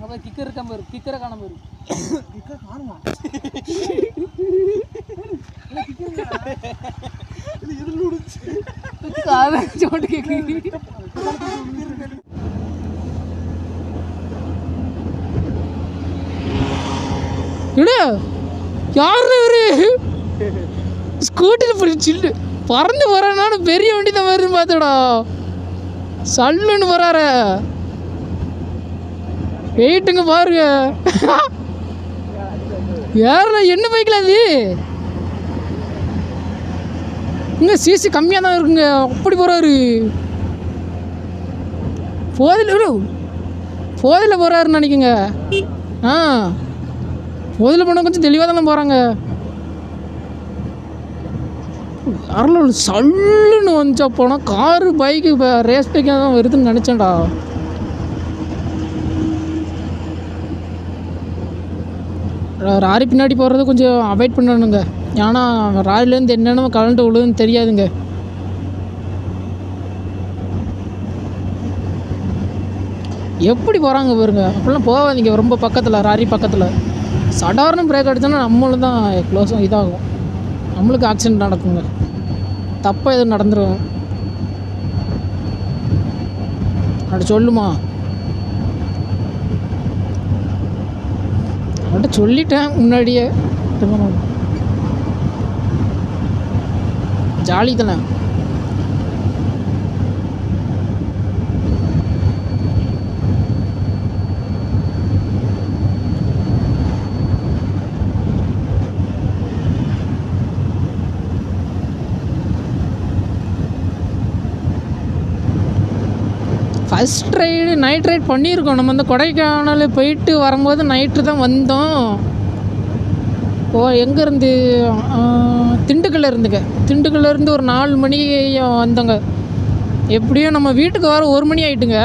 அப்போ கிக்கர் இருக்க பாரு, கிக்கரை காண பாரு. கிக்கர் காணுமா? சோட்டு கேக்கு யாரு இவரு ஸ்கூட்டியில் பிடிச்சிட்டு பறந்து போறானு பெரிய வண்டி தான் வருதுன்னு பார்த்தடா. சல்லுன்னு போறாரு. வெயிட்டுங்க பாருங்க. யாருல என்ன பைக்கில் அது? இங்கே சிசி கம்மியாக தான் இருக்குங்க. அப்படி போகிறாரு. போதில் போகிறாருன்னு நினைக்குங்க. ஆ போதில் போனால் கொஞ்சம் தெளிவாக தானே போகிறாங்க. யாரில் சல்லுன்னு வந்துச்சா போனால் காரு பைக்கு ரேஸ் பைக்காக தான் வருதுன்னு நினச்சேன்டா. ராரி பின்னாடி போகிறது கொஞ்சம் அவாய்ட் பண்ணணுங்க. ஏன்னா ராரிலேருந்து என்னென்ன கலண்டு விழுதுன்னு தெரியாதுங்க. எப்படி போகிறாங்க பாருங்க. அப்படிலாம் போகாதீங்க ரொம்ப பக்கத்தில், ராரி பக்கத்தில். சடார்னு பிரேக் அடித்தோன்னா நம்மளும் தான் க்ளோஸும் இதாகும். நம்மளுக்கு ஆக்சிடென்ட் நடக்குங்க. தப்பாக எதுவும் நடந்துடும். அப்படி சொல்லுமா? அவன்கிட்ட சொல்லிட்டேன் முன்னாடியே. ஜாலி தானே. ஃபஸ்ட் ரைடு நைட் ரைட் பண்ணியிருக்கோம். நம்ம இந்த கொடைக்கானல் போயிட்டு வரும்போது நைட்டு தான் வந்தோம். எங்கேருந்து? திண்டுக்கல்ல இருந்துங்க. திண்டுக்கல்லேருந்து ஒரு 4 மணிக்கு வந்தோங்க. எப்படியும் நம்ம வீட்டுக்கு வர 1 மணி ஆகிட்டுங்க.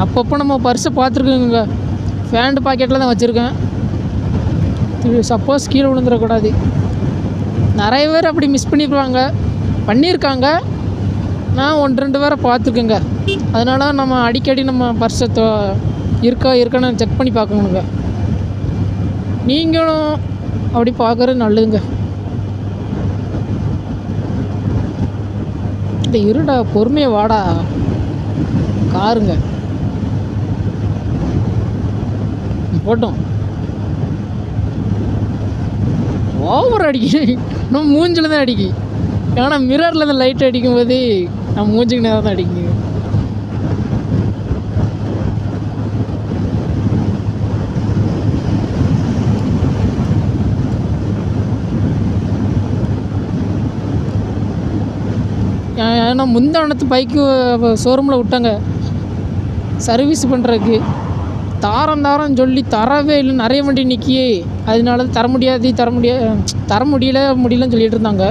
அப்பப்போ நம்ம பர்ஸை பார்த்துருக்குங்க. ஃபேண்ட் பாக்கெட்டில் தான் வச்சுருக்கேன். சப்போஸ் கீழே விழுந்துடக்கூடாது. நிறைய பேர் அப்படி மிஸ் பண்ணியிருக்காங்க. நான் 1-2 பேரை பார்த்துருக்கேங்க. அதனால நம்ம அடிக்கடி நம்ம பர்ஸை இருக்கான்னு செக் பண்ணி பார்க்கணுங்க. நீங்களும் அப்படி பார்க்குறது நல்லதுங்க. இந்த இருடா, பொறுமையாக வாடா காருங்க. போட்டோம் ஓவர் அடிக்கு. நம்ம மூஞ்சில் தான் அடிக்கி. ஏன்னா மிரரில் தான் லைட் அடிக்கும் போது நம்ம மூஞ்சுக்கு நேரம் தான் அடிக்குங்க. ஏன்னா முந்தானத்து பைக்கு ஷோரூமில் விட்டாங்க சர்வீஸ் பண்ணுறதுக்கு. தாரம் சொல்லி தரவே இல்லை. நிறைய வண்டி நிற்கி. அதனால தர முடியலன்னு சொல்லிட்டு இருந்தாங்க.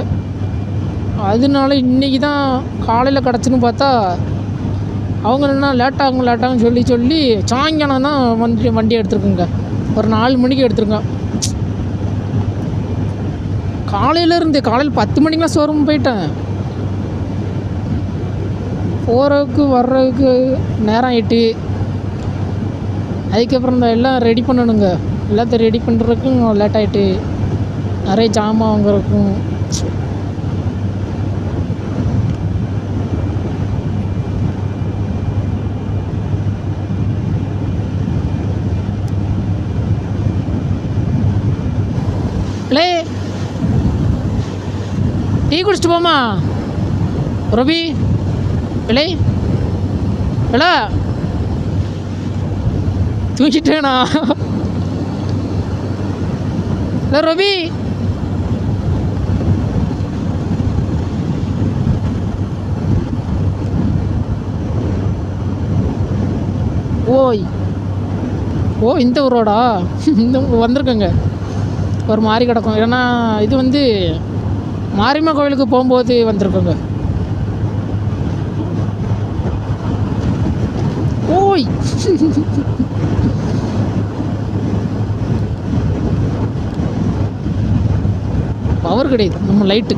அதனால இன்றைக்கி தான் காலையில் கிடச்சுன்னு பார்த்தா அவங்க என்ன லேட்டாகுன்னு சொல்லி சாயங்காலம் தான் வண்டி எடுத்துருக்குங்க. ஒரு 4 மணிக்கு எடுத்துருங்க. காலையில் 10 மணிக்கெலாம் ஷோரூம் போயிட்டேன். போகிறதுக்கு வர்றதுக்கு நேரம் ஆகிட்டு. அதுக்கப்புறம் தான் எல்லாம் ரெடி பண்ணணுங்க. எல்லாத்தையும் ரெடி பண்ணுறதுக்கும் லேட் ஆகிட்டு. நிறைய ஜாமான் வாங்குறதுக்கும். டீ குடிச்சிட்டு போமா ரவி? பிள்ளை தூக்கிட்டேனா? இல்லை ரவி, இந்த ஊரோடா இந்த வந்திருக்கேங்க. ஒரு மாதிரி கிடக்கும். ஏன்னா இது மாரியம்மன் கோவிலுக்கு போகும்போது வந்திருக்கோங்க. ஓய் பவர் கிடையாது நம்ம லைட்டு.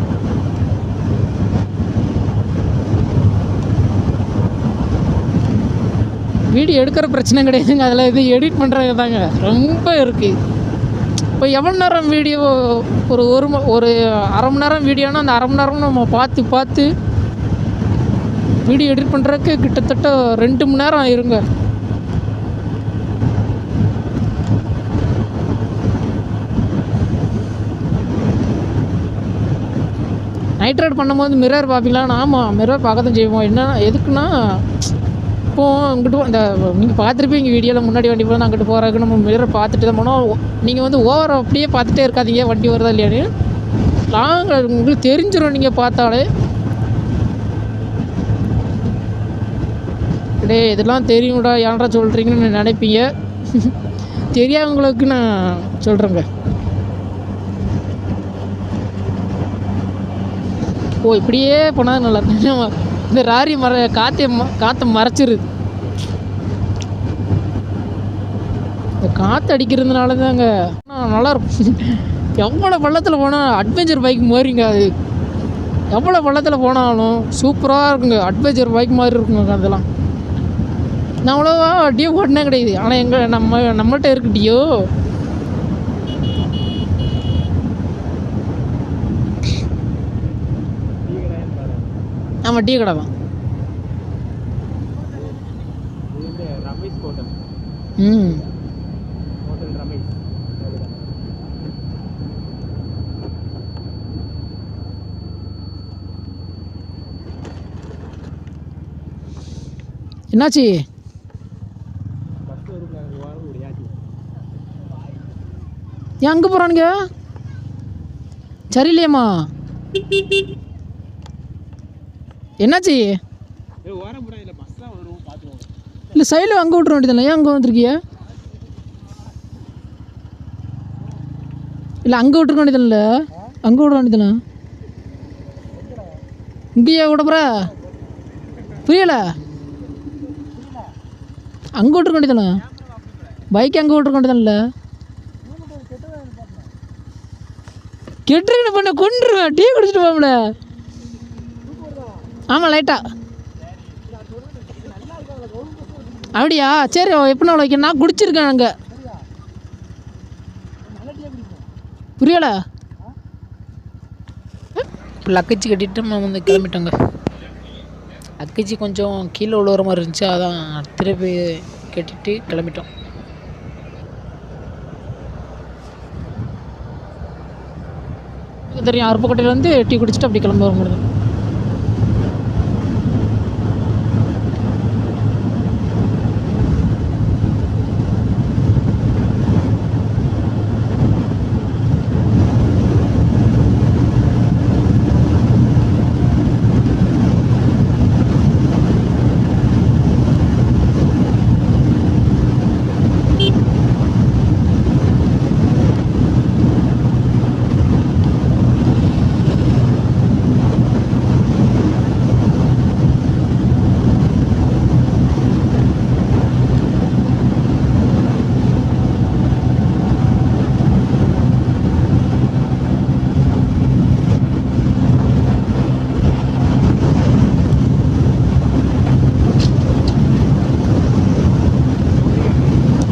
வீடியோ எடுக்கிற பிரச்சனை கிடையாதுங்க, அதில் இது எடிட் பண்ணுறது தாங்க ரொம்ப இருக்குது. இப்போ எவ்வளோ நேரம் வீடியோ ஒரு ஒரு அரை மணி நேரம் வீடியோனா அந்த அரை மணி நேரம் நம்ம பார்த்து வீடியோ எடிட் பண்ணுறதுக்கு கிட்டத்தட்ட 2 மணி நேரம் ஆயிருங்க. நைட் ரைட் பண்ணும்போது மிரர் பார்ப்பீங்களான்னு? ஆமாம், மிரர் பார்க்க தான் செய்வோம். என்ன எதுக்குன்னா, இப்போது இங்கிட்டு இந்த நீங்கள் பார்த்துருப்பீங்க வீடியோவில் முன்னாடி வண்டி போனால் அங்கிட்டு போகிறதுக்கு நம்ம மிரர் பார்த்துட்டு தான் போனோம். நீங்கள் வந்து ஓவர் அப்படியே பார்த்துட்டே இருக்காதீங்க வண்டி வருதா இல்லையான்னு. லாங் உங்களுக்கு தெரிஞ்சிடும் நீங்கள் பார்த்தாலே. டே இதெல்லாம் தெரியும்டா ஏன்டா சொல்கிறீங்கன்னு நினைப்பீங்க. தெரியாதவங்களுக்கு நான் சொல்கிறேங்க. ஓ இப்படியே போனால் நல்லா இருக்கும். இந்த ராரி காற்றை மறைச்சிருது. இந்த காற்று அடிக்கிறதுனால தாங்க நல்லாயிருக்கும். எவ்வளோ பள்ளத்தில் போனால் அட்வென்ச்சர் பைக் மாதிரிங்க. அது எவ்வளோ பள்ளத்தில் போனாலும் சூப்பராக இருக்குங்க. அட்வென்ச்சர் பைக் மாதிரி இருக்குங்க அதெல்லாம். நான் அவ்வளோவா டியோ ஓட்டினே கிடையாது. ஆனால் நம்மள்கிட்ட இருக்கு டியோ. ஆமாம், டீ கடை தான். என்னாச்சு? ஏன் அங்கே போகிறானுங்க? சரியில்லையம்மா, என்னாச்சு? இல்லை சைடில் அங்கே விட்ற வேண்டியதில்லை. ஏன் அங்கே வந்துருக்கிய? இல்லை அங்கே விட்டுருக்க வேண்டியதில்லை, அங்கே விட வேண்டியதில்லை. இங்கேயா விட போகிற? புரியலை. அங்கே விட்டுருக்க வேண்டியதில்லை, பைக் அங்கே விட்டுருக்க வேண்டியதில்லை. கெட்டுருன்னு பண்ண கொண்டுருவேன். டீ குடிச்சிட்டு போகல. ஆமாம் லைட்டாக. அப்படியா? சரி எப்படின்னா வைக்க நான் குடிச்சிருக்கேன் அங்கே. புரியலை. லக்கேஜ் கட்டிட்டு நம்ம வந்து கிளம்பிட்டோங்க. லக்கேஜ் கொஞ்சம் கீழே விழுவுற மாதிரி இருந்துச்சு, அதான் திருப்பி கட்டிட்டு கிளம்பிட்டோம். தெரியும் அருப்புக்கோட்டையில் வந்து டீ குடிச்சிட்டு அப்படி கிளம்ப வர முடியுது.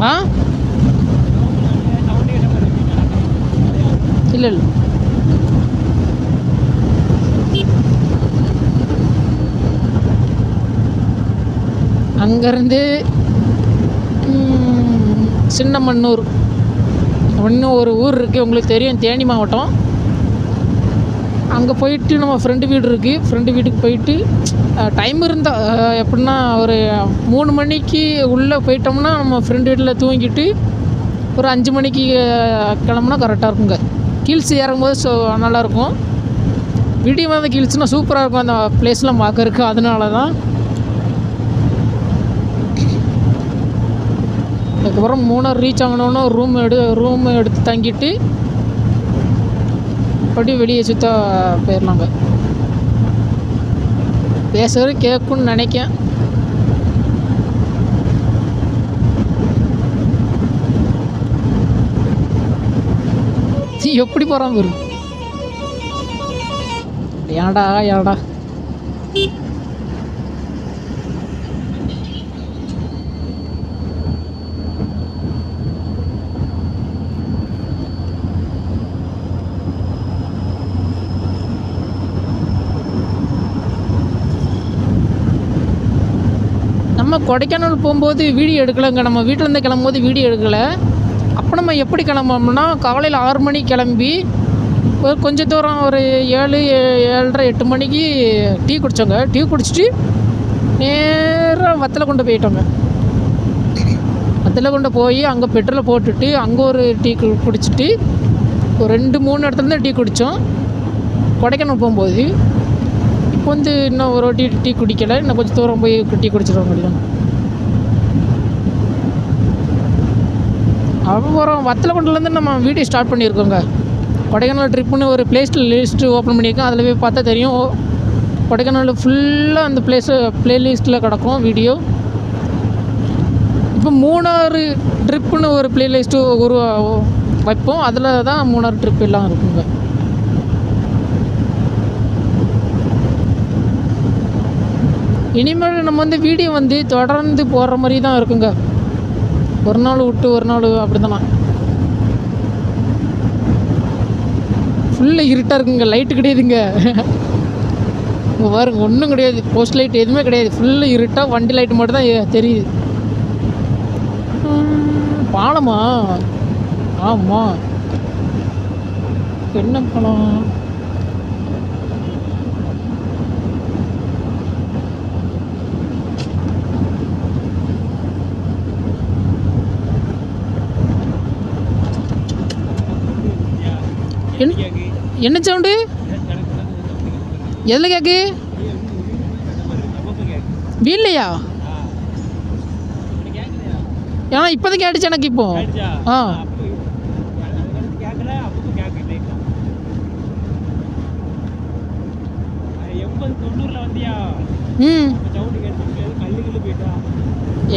ஆ இல்லை இல்லை அங்கேருந்து சின்னமன்னூர் இன்னும் ஒரு ஊர் இருக்குது, உங்களுக்கு தெரியும், தேனி மாவட்டம். அங்கே போயிட்டு நம்ம ஃப்ரெண்டு வீடு இருக்குது. ஃப்ரெண்டு வீட்டுக்கு போயிட்டு டைம் இருந்தால் எப்படின்னா ஒரு 3 மணிக்கு உள்ளே போயிட்டோம்னா நம்ம ஃப்ரெண்டு வீட்டில் தூங்கிட்டு ஒரு 5 மணிக்கு கிளம்புனா கரெக்டாக இருக்குங்க. ஹில்ஸ் ஏறும்போது நல்லாயிருக்கும். விடிய வந்து ஹில்ஸ்னால் சூப்பராக இருக்கும் அந்த பிளேஸ்லாம் பார்க்கறக்கு. அதனால தான் அதுக்கப்புறம் மூணார் ரீச் ஆகணுன்னா ரூம் எடுத்து தங்கிட்டு அப்படியே வெளியே சுற்ற போயிடலாங்க. பேசுகிறது கேட்குன்னு நினைக்கேன். எப்படி போகிறான் பாரு. ஏடா ஏடா நம்ம கொடைக்கானல் போகும்போது வீடியோ எடுக்கலைங்க. நம்ம வீட்டிலேருந்து கிளம்பும்போது வீடியோ எடுக்கலை. அப்போ நம்ம எப்படி கிளம்போம்னா காலையில் 6 மணிக்கு கிளம்பி ஒரு கொஞ்சம் தூரம் ஒரு 7, 7:30, 8 மணிக்கு டீ குடித்தோங்க. டீ குடிச்சிட்டு நேராக வத்தலை கொண்டு போயிட்டோங்க. வத்தலை கொண்டு போய் அங்கே பெட்ரோலை போட்டுட்டு அங்கே ஒரு டீ குடிச்சிட்டு ஒரு 2-3 இடத்துலேருந்து டீ குடித்தோம் கொடைக்கானல் போகும்போது. இப்போ வந்து இன்னும் ஒரு டீ குடிக்கலை. இன்னும் கொஞ்சம் தூரம் போய் டீ குடிச்சிடுவோம் முடியும். அப்புறம் வத்தலக்குண்டிலேருந்து நம்ம வீடியோ ஸ்டார்ட் பண்ணியிருக்கோங்க. கொடைக்கானல் ட்ரிப்புன்னு ஒரு லிஸ்ட்டு ஓப்பன் பண்ணியிருக்கோம். அதில் போய் பார்த்தா தெரியும். கொடைக்கானல் ஃபுல்லாக அந்த ப்ளேலிஸ்ட்டில் கிடக்கும் வீடியோ. இப்போ மூணாறு ட்ரிப்புன்னு ஒரு ப்ளேலிஸ்ட்டு வைப்போம். அதில் தான் மூணாறு ட்ரிப் எல்லாம் இருக்குங்க. இனிமேல் நம்ம வந்து வீடியோ வந்து தொடர்ந்து போடுற மாதிரி தான் இருக்குங்க. ஒரு நாள் விட்டு ஒரு நாள் அப்படி தானே. ஃபுல்லாக இருட்டாக இருக்குங்க. லைட்டு கிடையாதுங்க. இங்கே பாருங்க, ஒன்றும் கிடையாது. போஸ்ட் லைட் எதுவுமே கிடையாது. ஃபுல்லாக இருட்டாக வண்டி லைட்டு மட்டும் தான் தெரியுது. பாலமா? ஆமாம். என்ன பாலம்? என்ன சவுண்டு? எதில் கேக்கு? வீல்லையா? ஏன்னா இப்போ தான் கேட்டுச்சு எனக்கு. இப்போ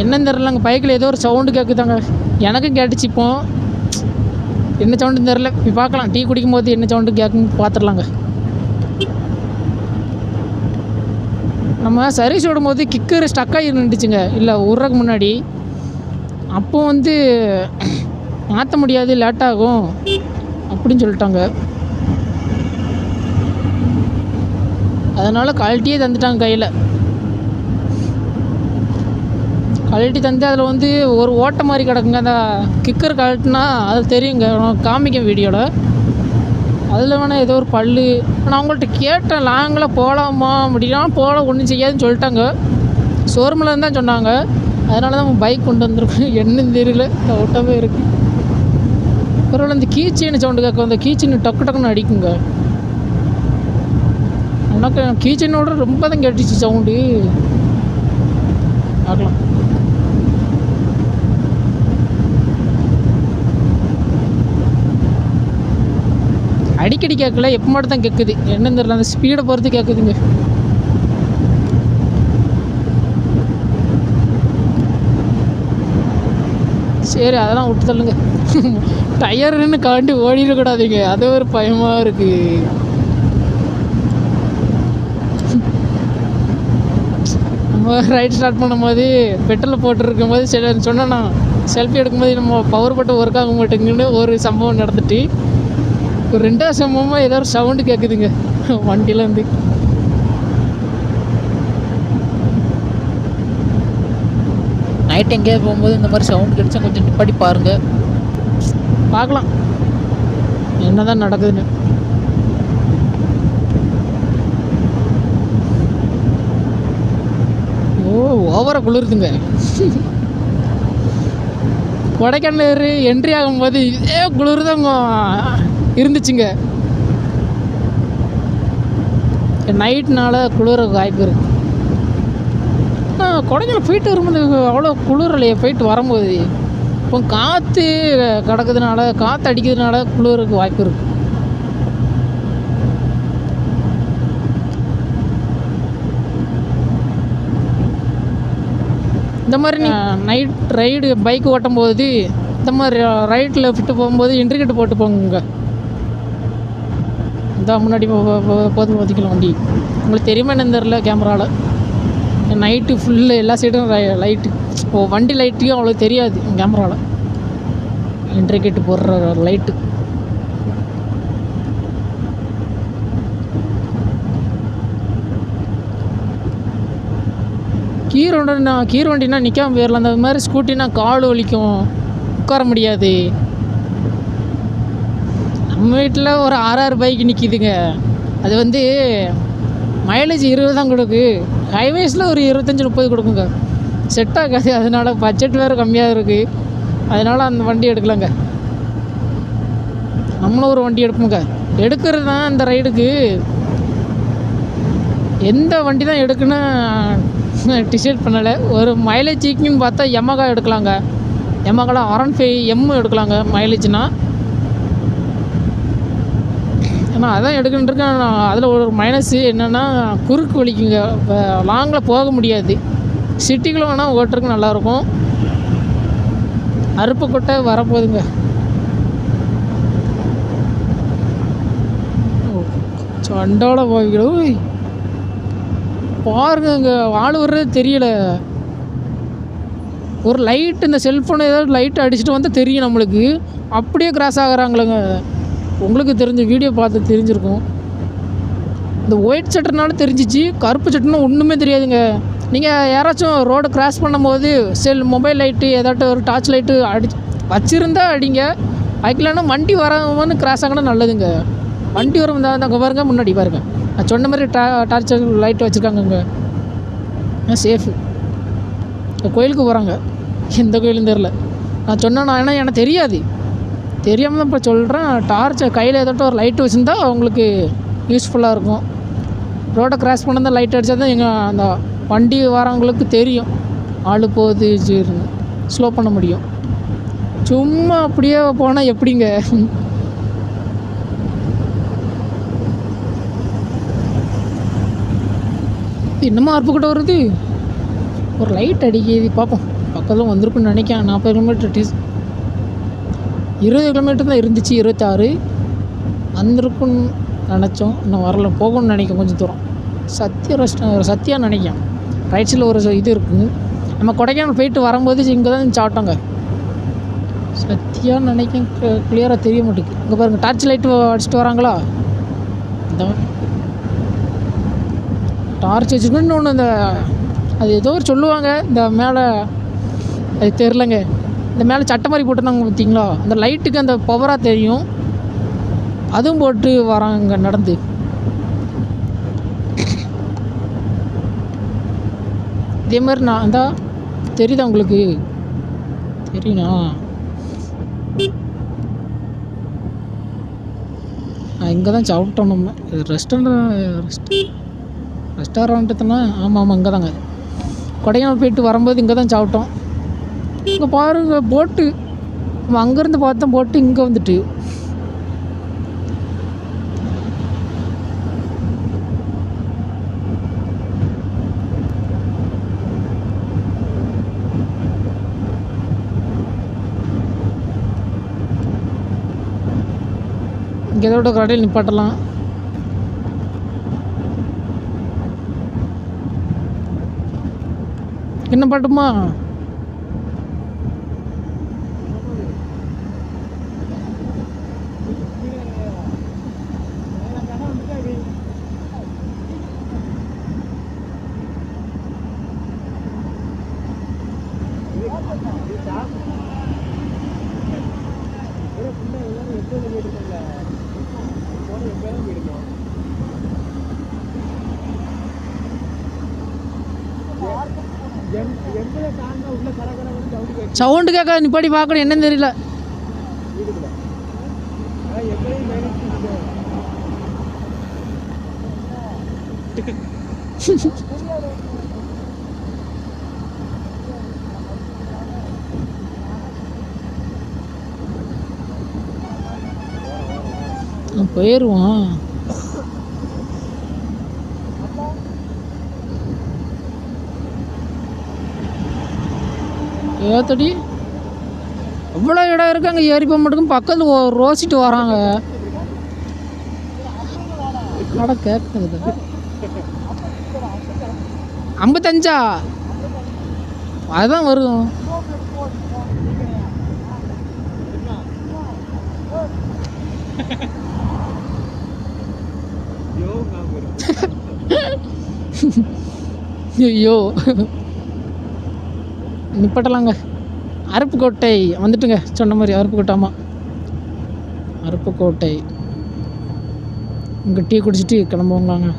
என்னன்னு தெரிலங்க. பைக்கில் ஏதோ ஒரு சவுண்டு கேட்குதாங்க. எனக்கும் கேட்டுச்சு. இப்போ என்ன சவுண்டுன்னு தெரில. இப்போ பார்க்கலாம். டீ குடிக்கும் போது என்ன சவுண்டு கேட்குன்னு பார்த்துடலாங்க. நம்ம சர்வீஸ் விடும்போது கிக்கர் ஸ்டக்காகி நின்றுச்சுங்க. இல்லை விட்றதுக்கு முன்னாடி. அப்போ வந்து மாற்ற முடியாது, லேட்டாகும் அப்படின்னு சொல்லிட்டாங்க. அதனால் கழட்டியே தந்துட்டாங்க. கையில் கழட்டி தந்து அதில் வந்து ஒரு ஓட்டை மாதிரி கிடக்குங்க. அந்த கிக்கர் கழட்டினா அது தெரியுங்க, காமிக்கும் வீடியோவில். அதில் வேணால் ஏதோ ஒரு பல். நான் அவங்கள்ட்ட கேட்டேன், லாங்கில் போகலாமா அப்படின்னா போகலாம், ஒன்றும் செய்யாதுன்னு சொல்லிட்டாங்க. ஷோரூமில் தான் சொன்னாங்க. அதனால தான் நம்ம பைக் கொண்டு வந்திருக்கோம். என்னன்னு தெரியல, டவுட்டாகவே இருக்குது. பரவாயில்ல. இந்த கீச்சைன்னு சவுண்டு கேட்கும். அந்த கீச்சைன்னு டக்கு டக்குன்னு அடிக்குங்க. உனக்கு கீச்சைனோட ரொம்ப தான் கேட்டுச்சு சவுண்டு. பார்க்கலாம். அடிக்கடி கேட்கல, எப்போ மட்டும் தான் கேட்குது. என்னன்னு தெரியல, அந்த ஸ்பீடை பொறுத்து கேட்குதுங்க. சரி, அதெல்லாம் விட்டு தள்ளுங்க. டயருன்னு காண்டி ஓடிடக்கூடாதுங்க. அது ஒரு பயமாக இருக்குது. நம்ம ரைட் ஸ்டார்ட் பண்ணும்போது பெட்ரோல் போட்டுருக்கும் போது சொன்னேன்னா செல்ஃபி எடுக்கும்போது நம்ம பவர் பட்டன் ஒர்க் ஆக மாட்டேங்குன்னு ஒரு சம்பவம் நடந்துட்டு, ஒரு 2வது சம்பவமாக ஏதோ ஒரு சவுண்டு கேட்குதுங்க வண்டியிலேருந்து. நைட் எங்கேயாவது போகும்போது இந்த மாதிரி சவுண்டு கிடைச்சா கொஞ்சம் நிப்பாட்டி பாருங்கள். பார்க்கலாம் என்ன தான் நடக்குதுன்னு. ஓவராக குளிருதுங்க. கொடைக்கானல் என்ட்ரி ஆகும்போது இதே குளிர் தான் இருந்துச்சுங்க. நைட்னால குளிர வாய்ப்பு இருக்குது. கொடைக்கானல் போயிட்டு வரும்போது அவ்வளோ குளிர் இல்லையே. போயிட்டு வரும்போது இப்போ காற்று கிடக்குதுனால, காற்று அடிக்கிறதுனால குளிருக்கு வாய்ப்பு இருக்குது. இந்த மாதிரி நைட் ரைடு பைக் ஓட்டும் போது இந்த மாதிரி ரைட்டில் லெஃப்ட்டு போகும்போது இன்டிகேட்டர் போட்டு போங்க. இந்த முன்னாடி போதும் பார்த்திக்கலாம் வண்டி. உங்களுக்கு தெரியுமா என்னன்னு தெரில கேமராவில். நைட்டு ஃபுல்லு எல்லா சைடும் லைட்டு. வண்டி லைட்டையும் அவ்வளோ தெரியாது கேமராவில். இன்டிகேட்டர் போடுற லைட்டு. கீர் வண்டினா நிற்காம போயிடலாம். அந்த மாதிரி ஸ்கூட்டினா கால் வலிக்கும், உட்கார முடியாது. நம்ம வீட்டில் ஒரு 6 பைக் நிற்கிதுங்க. அது வந்து மைலேஜ் 20 தான் கொடுக்கு. ஹைவேஸில் ஒரு 25-30 கொடுக்குங்க. செட் ஆகாது. அதனால் பட்ஜெட் வேறு கம்மியாக இருக்குது. அதனால் அந்த வண்டி எடுக்கலாங்க. நம்மளும் ஒரு வண்டி எடுப்போங்க. எடுக்கிறது தான் இந்த ரைடுக்கு. எந்த வண்டி தான் எடுக்குன்னு டிசைட் பண்ணலை. ஒரு மைலேஜ் சீக்கின்னு பார்த்தா யமகா எடுக்கலாங்க. யமகாவில் R15M எடுக்கலாங்க மைலேஜ்னால். ஏன்னா அதான் எடுக்கணுன்றிருக்கேன். அதில் ஒரு மைனஸு என்னென்னா குறுக்கு வலிக்குங்க. இப்போ லாங்கில் போக முடியாது. சிட்டிக்குள்ளே வேணால் ஓட்டுறதுக்கு நல்லாயிருக்கும். அருப்புக்கோட்டை வரப்போகுதுங்க. சண்டால போய்க்கிறோம் பாருங்க. இங்கே ஆள் வர்றது தெரியல. ஒரு லைட் இந்த செல்ஃபோனை ஏதாவது லைட் அடிச்சுட்டு வந்து தெரியும் நம்மளுக்கு. அப்படியே கிராஸ் ஆகிறாங்களேங்க. உங்களுக்கு தெரிஞ்ச வீடியோ பார்த்து தெரிஞ்சிருக்கும். இந்த ஒயிட் சட்டர்னால தெரிஞ்சிச்சு. கருப்பு சட்டர்னா ஒன்றுமே தெரியாதுங்க. நீங்கள் யாராச்சும் ரோடு கிராஸ் பண்ணும்போது மொபைல் லைட்டு ஏதாட்டும் ஒரு டார்ச் லைட்டு வச்சுருந்தா அடிங்க. அதுக்குலன்னா வண்டி வரவன்னு கிராஸ் ஆகினா நல்லதுங்க. வண்டி வரும் தான் பாருங்க, முன்னாடி பாருங்க. நான் சொன்ன மாதிரி டார்ச் லைட்டு வச்சுருக்காங்கங்க. சேஃபு. கோயிலுக்கு போகிறாங்க. எந்த கோயிலும் தெரில. நான் சொன்னேன். ஏன்னா எனக்கு தெரியாது. தெரியாமல் தான் இப்போ சொல்கிறேன். டார்ச்சை கையில் ஏதாட்டும் ஒரு லைட்டு வச்சுருந்தா அவங்களுக்கு யூஸ்ஃபுல்லாக இருக்கும். ரோடை கிராஸ் பண்ண தான் லைட் அடித்தா தான் எங்கள் அந்த வண்டி வரவங்களுக்கு தெரியும் ஆள் போகுது ஸ்லோ பண்ண முடியும். சும்மா அப்படியே போனால் எப்படிங்க? என்னமா அருப்புக்கிட்ட வருது? ஒரு லைட் அடிக்குது பார்ப்போம். பக்கத்தில் வந்திருக்குன்னு நினைக்கிறேன். 40 கிலோமீட்டர் 20 கிலோமீட்டர் தான் இருந்துச்சு. 26 வந்திருக்குன்னு நினச்சோம். இன்னும் வரல. போகணும்னு நினைக்கிறேன் கொஞ்சம் தூரம். சத்தியா நினைக்கிறேன். ரைட் சைடில் ஒரு இது இருக்குது. நம்ம கொடைக்கானல் போயிட்டு வரும்போது இங்கே தான் சாப்பிட்டோங்க. சத்தியான்னு நினைக்கிறேன். கிளியராக தெரிய மாட்டேங்குது. இங்கே பாருங்கள், டார்ச் லைட்டு அடிச்சுட்டு வராங்களா? இந்த டார்ச் வச்சுக்கணும். இன்னொன்று இந்த அது ஏதோ ஒரு சொல்லுவாங்க. இந்த மேலே அது தெரிலங்க. இந்த மேலே சட்டை மாதிரி போட்டுருந்தாங்க பார்த்தீங்களா? அந்த லைட்டுக்கு அந்த பவராக தெரியும். அதுவும் போட்டு வராங்க நடந்து. இதே மாதிரி நான் தான் தெரியுதா உங்களுக்கு? தெரியுண்ணா? இங்கே தான் சாப்பிட்டோம் நம்ம. ரெஸ்டாரண்ட்டுனா ஆமாம் இங்கே தாங்க. கொடைக்கானல் போயிட்டு வரும்போது இங்கே தான் சாப்பிட்டோம். இங்கே பாருங்க போட்டு. நம்ம அங்கேருந்து பார்த்தோம் போட்டு இங்கே வந்துட்டு. இங்கே ஏதோட கடையில் நிப்பாட்டலாம். என்ன பாட்டுமா? சவுண்டு கேட்க நிப்பாடி பார்க்கணும். என்னன்னு தெரியல. போயிடுவோம். ஏத்தடி எவ்வளோ இடம் இருக்குது அங்கே ஏறி போக மாட்டேங்க. பக்கத்தில் ரோசிட்டு வராங்க. கடை கேட்குது 55 அதுதான் வரும். ஐயோ நிப்பட்டலாங்க. அருப்புக்கோட்டை வந்துட்டுங்க. சொன்ன மாதிரி அருப்புக்கோட்டாமா, அருப்புக்கோட்டை. இங்கே டீ குடிச்சிட்டு கிளம்புவாங்க.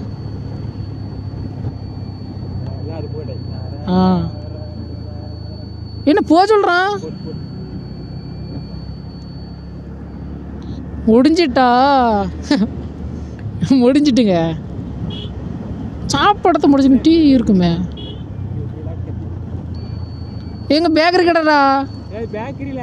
ஆ என்ன போக சொல்கிறான்? முடிஞ்சிட்டா? முடிஞ்சிட்டுங்க. சாப்பாடத்தை முடிச்சுன்னு டீ இருக்குமே. எங்க பேக்கரி கடைடா. பேக்கரியில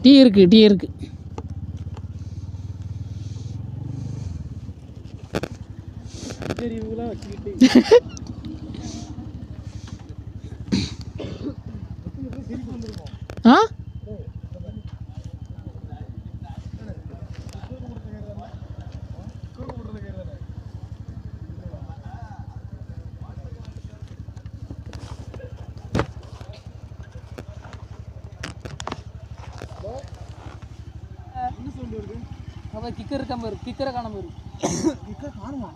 டீ இருக்கு, டீ இருக்கு. ஆ கிக்கர் இருக்க மாதிரி கிக்கரை காணாம காணுமா?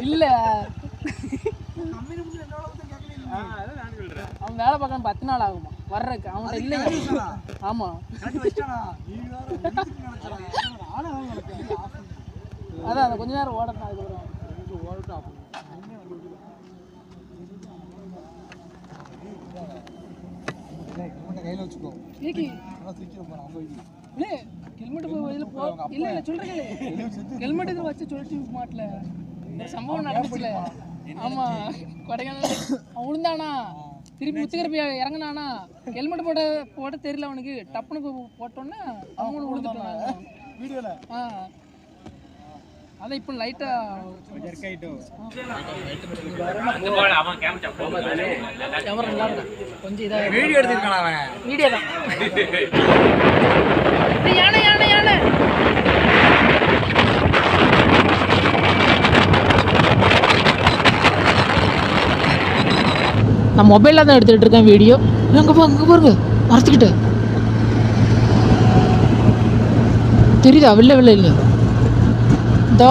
இல்ல அவன் வேலை பார்க்க 10 நாள் ஆகுமா வர்றதுக்கு. அவன் இல்லைங்க. ஆமா அதான் கொஞ்ச நேரம் ஓடட்டும். அதுக்கப்புறம் ஓடட்டும். கையில் வச்சுக்கோ. ஹெல்மெட் இல்லை சொல்றேன். ஹெல்மெட் இதில் வச்சு சொல்லிட்டு மாட்டல ஒரு சம்பவம் நடந்துச்சுல. ஆமா கொடைக்கானல் அவன் விழுந்தானா, திருப்பி முத்துக்கருப்பி இறங்கினானா, ஹெல்மெட் போட தெரியல அவனுக்கு. டப்புனு போட்டோன்னே அவனும் விழுந்துட்டான் வீடியோல. அதான் இப்போ லைட்டா கேமரா நல்லா இருக்கா கொஞ்சம் இதாக வீடியோ எடுத்துருக்கான் அவன். வீடியோ தான். யானை யானை யானை நான் மொபைலில் தான் எடுத்துகிட்டு இருக்கேன் வீடியோ. அங்கே பாருங்க மறைச்சிக்கிட்டு தெரியுதா? வெள்ளை வெள்ளை இல்லை இதோ